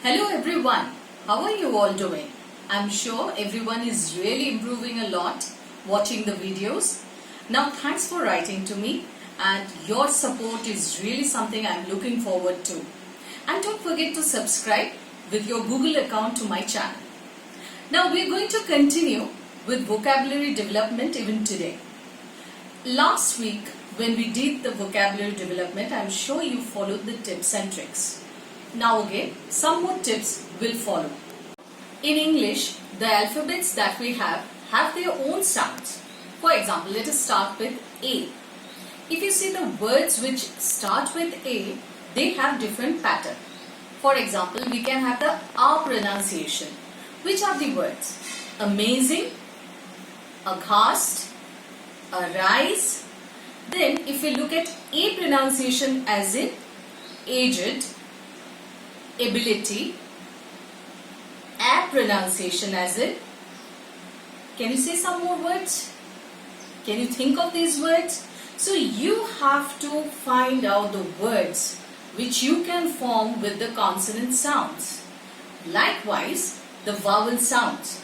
Hello everyone, how are you all doing? I'm sure everyone is really improving a lot watching the videos. Now thanks for writing to me, and your support is really something I'm looking forward to. And don't forget to subscribe with your Google account to my channel. Now we're going to continue with vocabulary development even today. Last week when we did the vocabulary development, I'm sure you followed the tips and tricks. Now again, some more tips will follow. In English, the alphabets that we have their own sounds. For example, let us start with A. If you see the words which start with A, they have different pattern. For example, we can have the R pronunciation. Which are the words? Amazing, aghast, arise. Then if we look at A pronunciation as in aged, ability, A pronunciation as in, can you say some more words? Can you think of these words? So you have to find out the words which you can form with the consonant sounds. Likewise, the vowel sounds.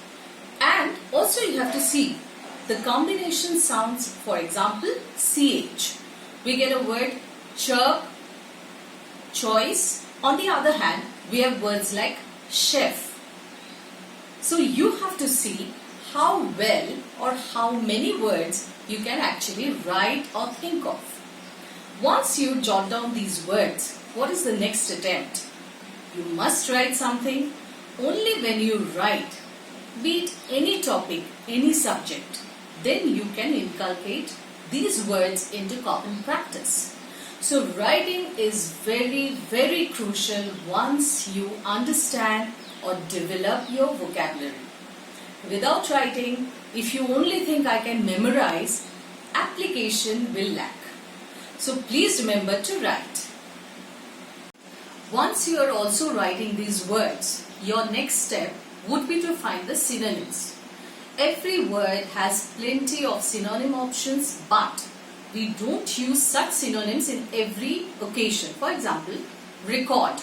And also you have to see the combination sounds. For example, CH. We get a word chirp, choice. On the other hand, we have words like chef. So you have to see how well or how many words you can actually write or think of. Once you jot down these words, what is the next attempt? You must write something. Only when you write, be it any topic, any subject, then you can inculcate these words into common practice. So writing is very, very crucial once you understand or develop your vocabulary. Without writing, if you only think I can memorize, application will lack. So please remember to write. Once you are also writing these words, your next step would be to find the synonyms. Every word has plenty of synonym options, but we don't use such synonyms in every occasion. For example, record.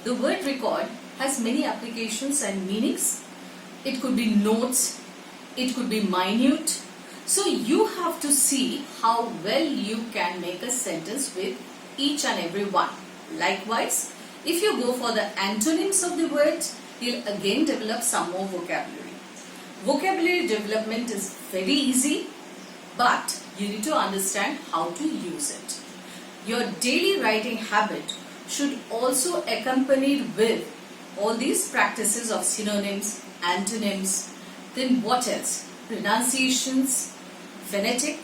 The word record has many applications and meanings. It could be notes, it could be minute. So you have to see how well you can make a sentence with each and every one. Likewise, if you go for the antonyms of the words, you'll again develop some more vocabulary. Vocabulary development is very easy, but you need to understand how to use it. Your daily writing habit should also accompany with all these practices of synonyms, antonyms, then what else? Pronunciations, phonetic,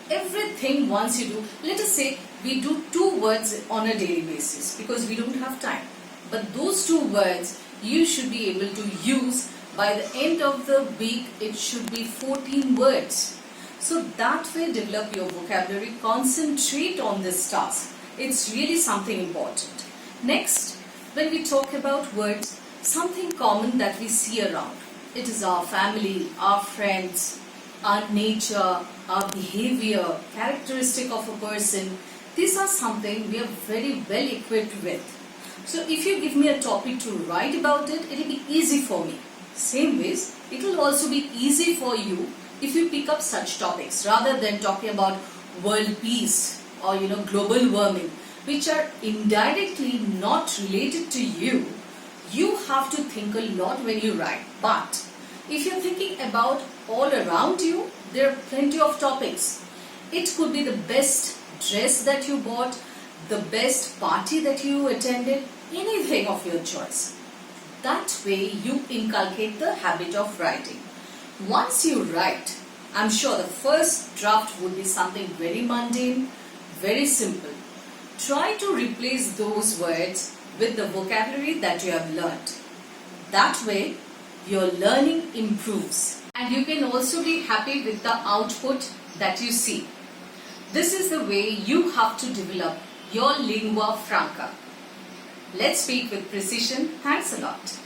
everything once you do. Let us say we do 2 words on a daily basis because we don't have time. But those 2 words you should be able to use by the end of the week. It should be 14 words. So that way develop your vocabulary, concentrate on this task. It's really something important. Next, when we talk about words, something common that we see around. It is our family, our friends, our nature, our behavior, characteristic of a person. These are something we are very well equipped with. So if you give me a topic to write about it, it will be easy for me. Same ways, it will also be easy for you if you pick up such topics rather than talking about world peace or global warming, which are indirectly not related to you. You have to think a lot when you write. But if you're thinking about all around you, there are plenty of topics. It could be the best dress that you bought, the best party that you attended, anything of your choice. That way you inculcate the habit of writing. Once you write, I'm sure the first draft would be something very mundane, very simple. Try to replace those words with the vocabulary that you have learnt. That way, your learning improves. And you can also be happy with the output that you see. This is the way you have to develop your lingua franca. Let's speak with precision. Thanks a lot.